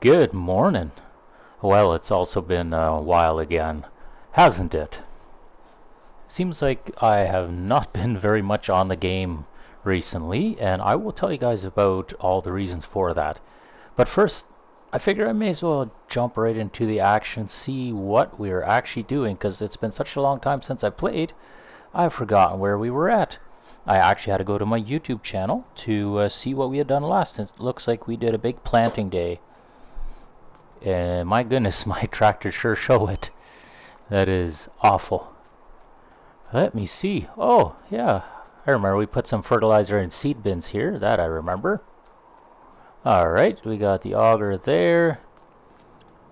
Good morning. Well, it's also been a while again, hasn't it? Seems like I have not been very much on the game recently, and I will tell you guys about all the reasons for that. But first, I figure I may as well jump right into the action, see what we're actually doing, because it's been such a long time since I played, I've forgotten where we were at. I actually had to go to my YouTube channel to see what we had done last. It looks like we did a big planting day. And my goodness, my tractor sure show it. That is awful. Let me see. Oh, yeah. I remember we put some fertilizer in seed bins here. That I remember. Alright, we got the auger there.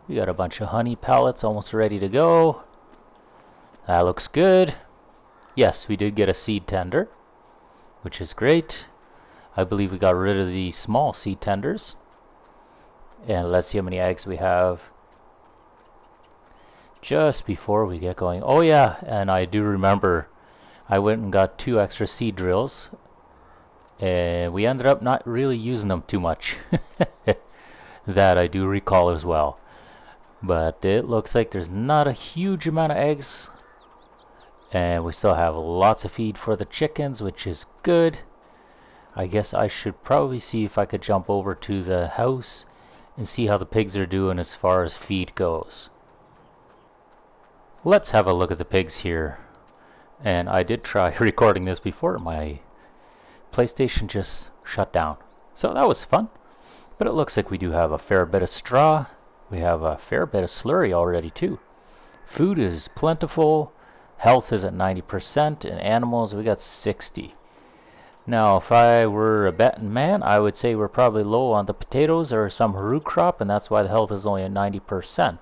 We got a bunch of honey pellets almost ready to go. That looks good. Yes, we did get a seed tender, which is great. I believe we got rid of the small seed tenders. And let's see how many eggs we have just before we get going. Oh yeah, and I do remember I went and got 2 extra seed drills, and we ended up not really using them too much. That I do recall as well. But it looks like there's not a huge amount of eggs, and we still have lots of feed for the chickens, which is good. I guess I should probably see if I could jump over to the house and see how the pigs are doing as far as feed goes. Let's have a look at the pigs here. And I did try recording this before my PlayStation just shut down. So that was fun. But it looks like we do have a fair bit of straw. We have a fair bit of slurry already too. Food is plentiful. Health is at 90%. And animals, we got 60. Now, if I were a betting man, I would say we're probably low on the potatoes or some root crop, and that's why the health is only at 90%.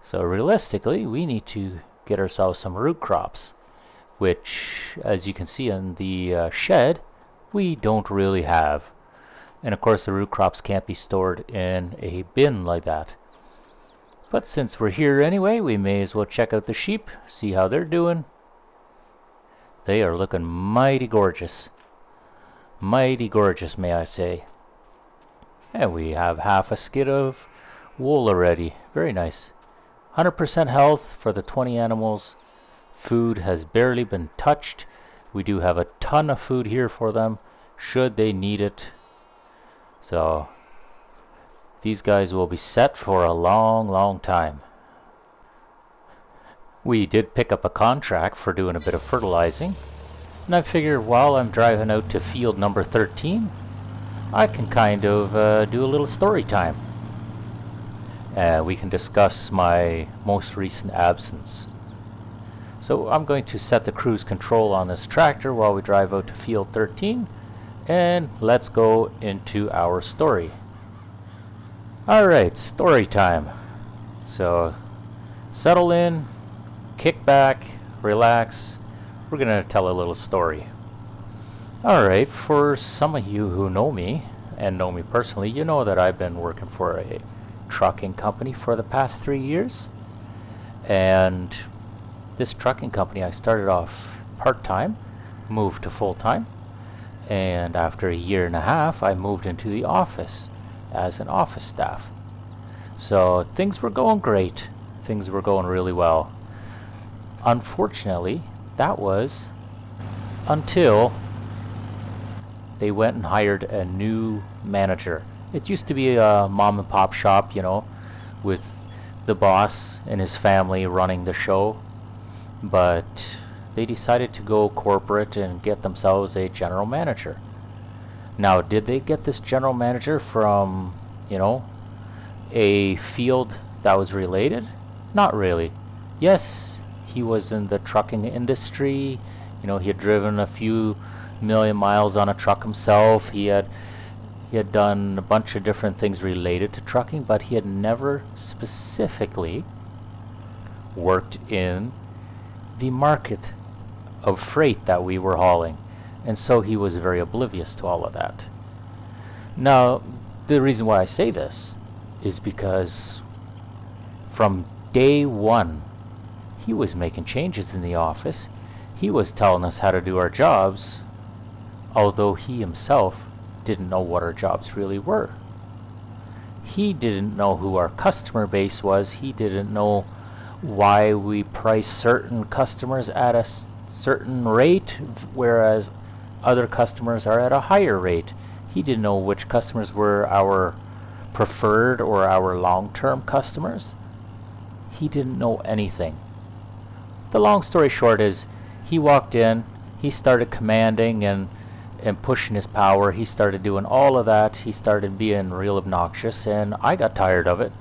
So realistically, we need to get ourselves some root crops, which, as you can see in the shed, we don't really have. And of course, the root crops can't be stored in a bin like that. But since we're here anyway, we may as well check out the sheep, see how they're doing. They are looking mighty gorgeous. Mighty gorgeous, may I say. And we have half a skid of wool already. Very nice. 100% health for the 20 animals. Food has barely been touched. We do have a ton of food here for them, should they need it. So, these guys will be set for a long, long time. We did pick up a contract for doing a bit of fertilizing, and I figured while I'm driving out to field number 13, I can kind of do a little story time. We can discuss my most recent absence. So I'm going to set the cruise control on this tractor while we drive out to field 13, and let's go into our story. Alright, story time. So settle in, kick back, relax. We're going to tell a little story. Alright, for some of you who know me, and know me personally, you know that I've been working for a trucking company for the past 3 years. And this trucking company, I started off part-time, moved to full-time, and after a year and a half, I moved into the office as an office staff. So things were going great. Things were going really well. Unfortunately, that was until they went and hired a new manager. It used to be a mom and pop shop, you know, with the boss and his family running the show. But they decided to go corporate and get themselves a general manager. Now, did they get this general manager from, you know, a field that was related? Not really. Yes, he was in the trucking industry. You know, he had driven a few million miles on a truck himself. He had done a bunch of different things related to trucking, but he had never specifically worked in the market of freight that we were hauling. And so he was very oblivious to all of that. Now, the reason why I say this is because from day one, he was making changes in the office. He was telling us how to do our jobs, although he himself didn't know what our jobs really were. He didn't know who our customer base was. He didn't know why we price certain customers at a certain rate, whereas other customers are at a higher rate. He didn't know which customers were our preferred or our long-term customers. He didn't know anything. The long story short is, he walked in, he started commanding and pushing his power. He started doing all of that. He started being real obnoxious, and I got tired of it.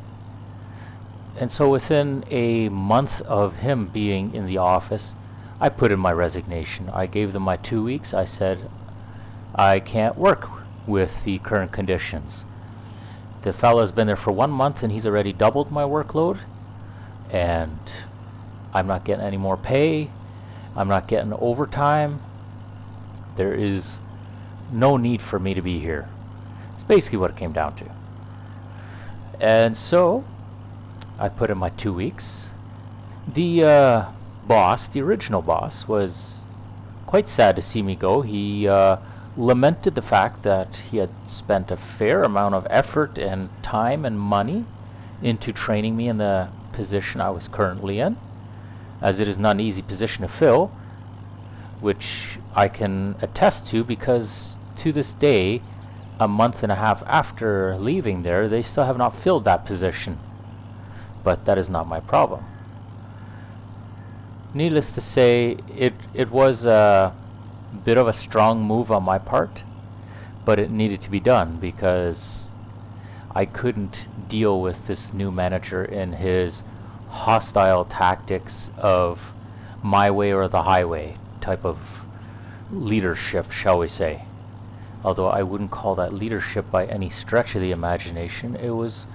And so within a month of him being in the office, I put in my resignation. I gave them my 2 weeks. I said, I can't work with the current conditions. The fella's been there for 1 month and he's already doubled my workload, and I'm not getting any more pay. I'm not getting overtime. There is no need for me to be here. It's basically what it came down to. And so I put in my 2 weeks. The boss, the original boss, was quite sad to see me go. He lamented the fact that he had spent a fair amount of effort and time and money into training me in the position I was currently in, as it is not an easy position to fill, which I can attest to, because to this day, a month and a half after leaving there, they still have not filled that position. But that is not my problem. Needless to say, it was a bit of a strong move on my part, but it needed to be done because I couldn't deal with this new manager in his hostile tactics of my way or the highway type of leadership, shall we say. Although I wouldn't call that leadership by any stretch of the imagination. It was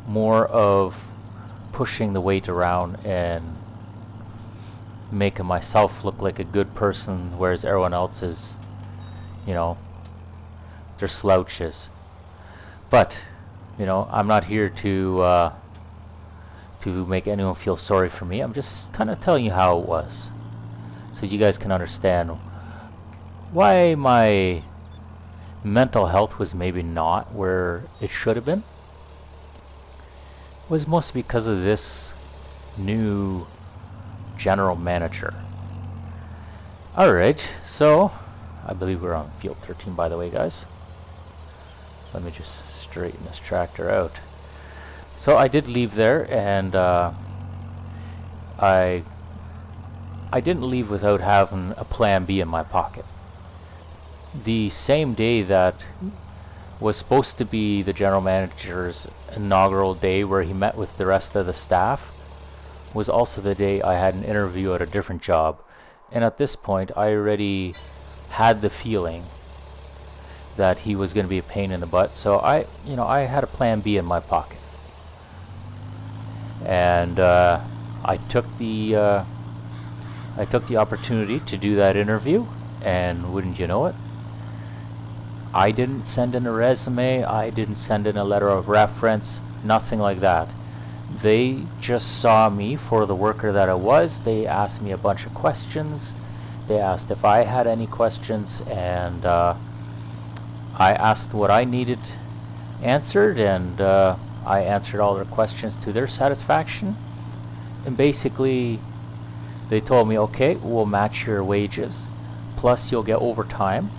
more of pushing the weight around and making myself look like a good person, whereas everyone else is, they're slouches. But, I'm not here to make anyone feel sorry for me. I'm just kind of telling you how it was, so you guys can understand why my mental health was maybe not where it should have been. It was mostly because of this new general manager. Alright, so I believe we're on field 13, by the way, guys. Let me just straighten this tractor out. So I did leave there, and I didn't leave without having a plan B in my pocket. The same day that was supposed to be the general manager's inaugural day, where he met with the rest of the staff, was also the day I had an interview at a different job. And at this point, I already had the feeling that he was going to be a pain in the butt. So I had a plan B in my pocket. And I took the opportunity to do that interview, and wouldn't you know it, I didn't send in a resume, I didn't send in a letter of reference, nothing like that. They just saw me for the worker that I was. They asked me a bunch of questions. They asked if I had any questions, and I asked what I needed answered, and I answered all their questions to their satisfaction. And basically, they told me, okay, we'll match your wages, plus you'll get overtime.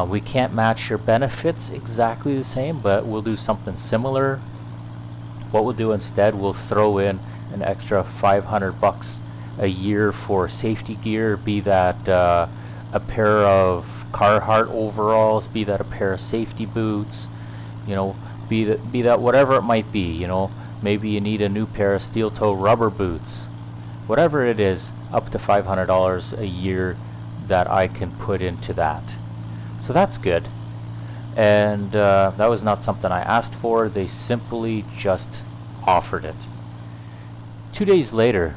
We can't match your benefits exactly the same, but we'll do something similar. What we'll do instead, we'll throw in an extra $500 a year for safety gear, be that a pair of Carhartt overalls, be that a pair of safety boots, be that whatever it might be, maybe you need a new pair of steel toe rubber boots. Whatever it is, up to $500 a year that I can put into that. So that's good. And that was not something I asked for. They simply just offered it. 2 days later,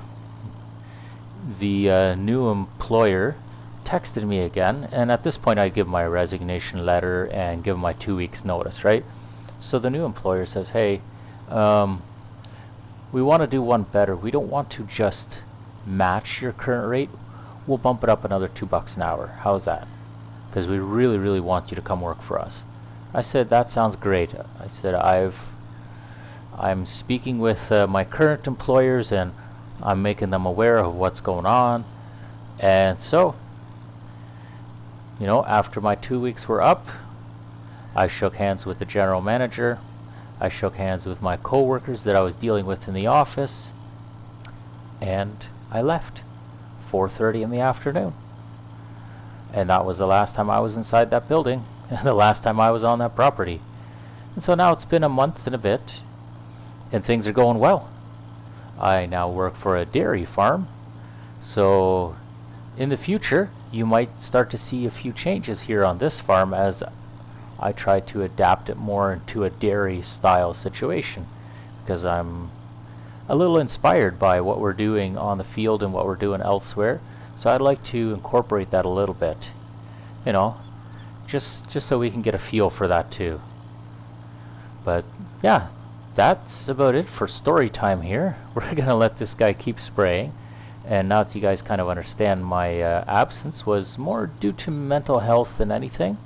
the new employer texted me again, and at this point I give my resignation letter and give my 2 weeks notice, right? So the new employer says, hey, we want to do one better. We don't want to just match your current rate. We'll bump it up another $2 an hour. How's that? Because we really, really want you to come work for us. I said, that sounds great. I said, I'm speaking with my current employers, and I'm making them aware of what's going on. And so, you know, after my 2 weeks were up, I shook hands with the general manager. I shook hands with my coworkers that I was dealing with in the office, and I left 4:30 in the afternoon. And that was the last time I was inside that building, and the last time I was on that property. And so now it's been a month and a bit, and things are going well. I now work for a dairy farm, so in the future you might start to see a few changes here on this farm as I try to adapt it more into a dairy style situation, because I'm a little inspired by what we're doing on the field and what we're doing elsewhere. So I'd like to incorporate that a little bit, you know, just so we can get a feel for that too. But yeah, that's about it for story time here. We're gonna let this guy keep spraying, and now that you guys kind of understand, my absence was more due to mental health than anything.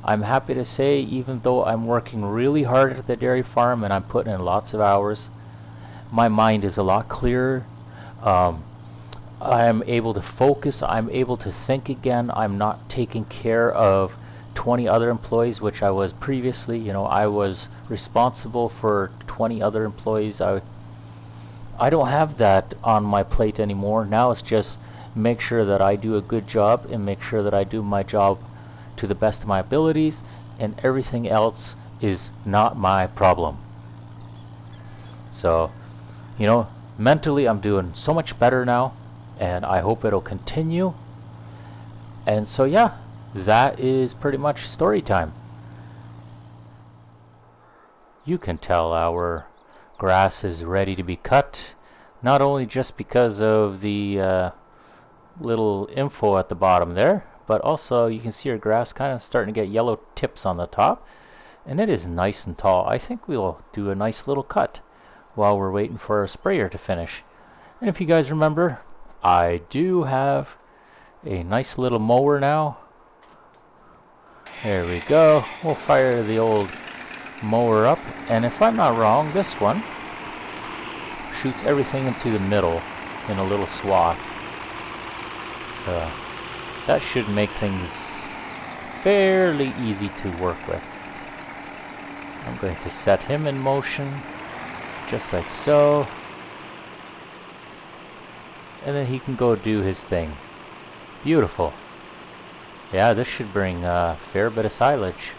I'm happy to say, even though I'm working really hard at the dairy farm and I'm putting in lots of hours, my mind is a lot clearer. I'm able to focus, I'm able to think again. I'm not taking care of 20 other employees, which I was previously. You know, I was responsible for 20 other employees. I don't have that on my plate anymore. Now it's just make sure that I do a good job and make sure that I do my job to the best of my abilities, and everything else is not my problem. So, you know, mentally I'm doing so much better now, and I hope it'll continue. And so yeah, that is pretty much story time. You can tell our grass is ready to be cut, not only just because of the little info at the bottom there, but also you can see our grass kind of starting to get yellow tips on the top, and it is nice and tall. I think we'll do a nice little cut while we're waiting for our sprayer to finish. And if you guys remember, I do have a nice little mower now. There we go. We'll fire the old mower up, and if I'm not wrong, this one shoots everything into the middle in a little swath. So that should make things fairly easy to work with. I'm going to set him in motion, just like so. And then he can go do his thing. Beautiful. Yeah, this should bring a fair bit of silage.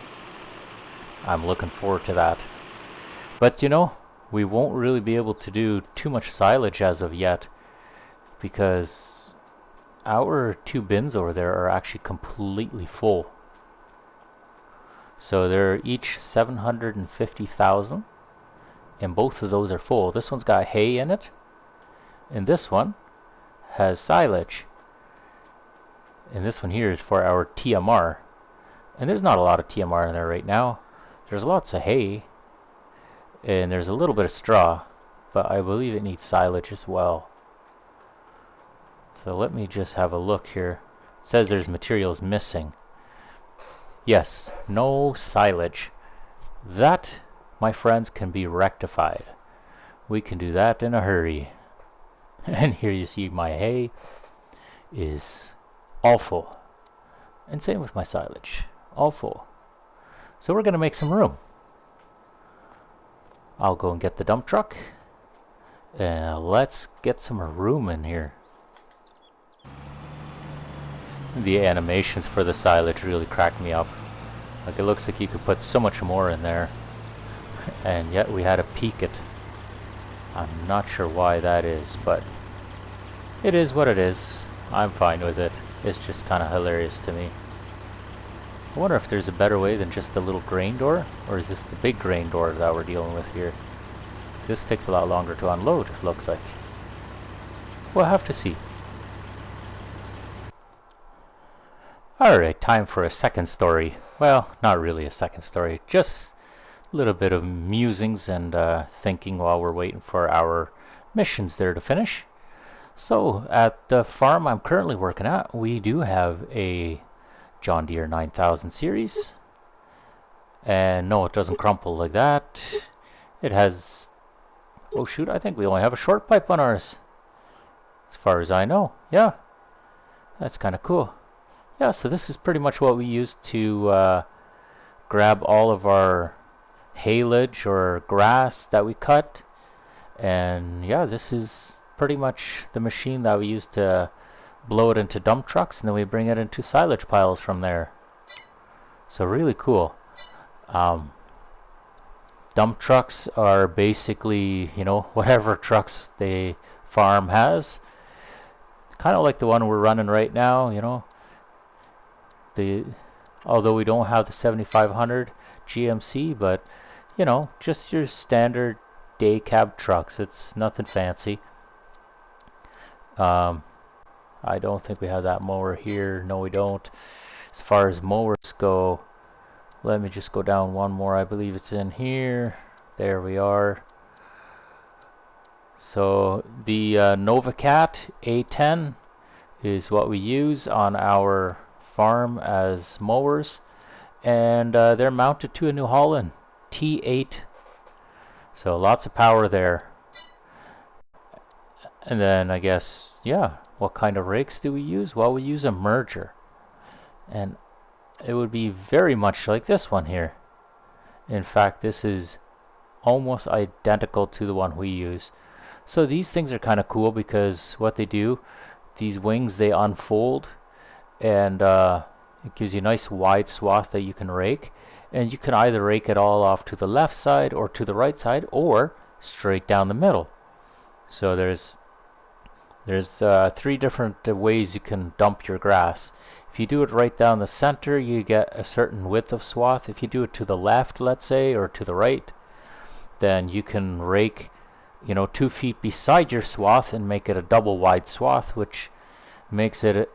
I'm looking forward to that. But you know, we won't really be able to do too much silage as of yet, because our 2 bins over there are actually completely full. So they're each 750,000, and both of those are full. This one's got hay in it, and this one has silage. And this one here is for our TMR. And there's not a lot of TMR in there right now. There's lots of hay, and there's a little bit of straw, but I believe it needs silage as well. So let me just have a look here. It says there's materials missing. Yes, no silage. That, my friends, can be rectified. We can do that in a hurry. And here you see my hay is all full. And same with my silage, all full. So we're going to make some room. I'll go and get the dump truck, and let's get some room in here. The animations for the silage really cracked me up. Like, it looks like you could put so much more in there, and yet we had to peak it. I'm not sure why that is, but it is what it is. I'm fine with it. It's just kind of hilarious to me. I wonder if there's a better way than just the little grain door, or is this the big grain door that we're dealing with here? This takes a lot longer to unload, it looks like. We'll have to see. Alright, time for a second story. Well, not really a second story, just a little bit of musings and thinking while we're waiting for our missions there to finish. So, at the farm I'm currently working at, we do have a John Deere 9000 series. And no, it doesn't crumple like that. It has, oh shoot, I think we only have a short pipe on ours, as far as I know. Yeah, that's kind of cool. Yeah, so this is pretty much what we use to grab all of our haylage or grass that we cut. And yeah, this is pretty much the machine that we use to blow it into dump trucks, and then we bring it into silage piles from there. So really cool. Dump trucks are basically, you know, whatever trucks the farm has. Kind of like the one we're running right now, you know. Although we don't have the 7500 GMC, but you know, just your standard day cab trucks. It's nothing fancy. I don't think we have that mower here. No, we don't. As far as mowers go, let me just go down one more. I believe it's in here. There we are. So the NovaCat A10 is what we use on our farm as mowers, and they're mounted to a New Holland T8, so lots of power there. And then I guess, yeah, what kind of rakes do we use? Well, we use a merger, and it would be very much like this one here. In fact, this is almost identical to the one we use. So these things are kind of cool because what they do, these wings, they unfold, and it gives you a nice wide swath that you can rake, and you can either rake it all off to the left side or to the right side or straight down the middle. So there's three different ways you can dump your grass. If you do it right down the center, you get a certain width of swath. If you do it to the left, let's say, or to the right, then you can rake, you know, 2 feet beside your swath and make it a double wide swath, which makes it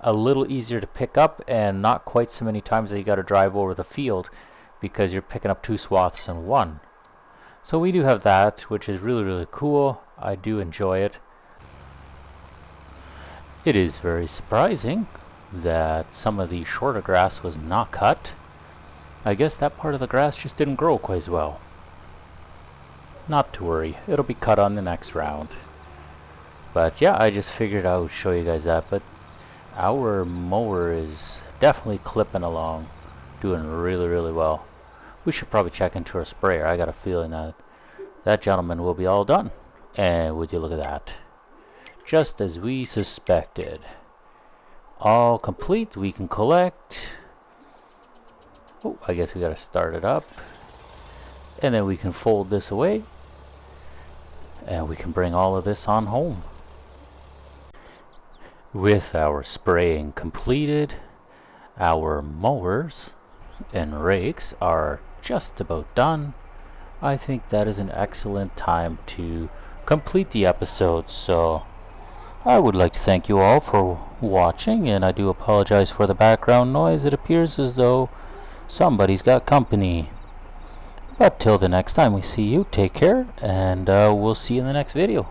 a little easier to pick up and not quite so many times that you got to drive over the field because you're picking up 2 swaths in one. So we do have that, which is really, really cool. I do enjoy it. It is very surprising that some of the shorter grass was not cut. I guess that part of the grass just didn't grow quite as well. Not to worry, it'll be cut on the next round. But yeah, I just figured I would show you guys that. But our mower is definitely clipping along, doing really, really well. We should probably check into our sprayer. I got a feeling that that gentleman will be all done. And would you look at that? Just as we suspected. All complete. We can collect. Oh, I guess we gotta start it up. And then we can fold this away. And we can bring all of this on home. With our spraying completed, our mowers and rakes are just about done. I think that is an excellent time to complete the episode. So I would like to thank you all for watching, and I do apologize for the background noise. It appears as though somebody's got company. But till the next time we see you, take care, and we'll see you in the next video.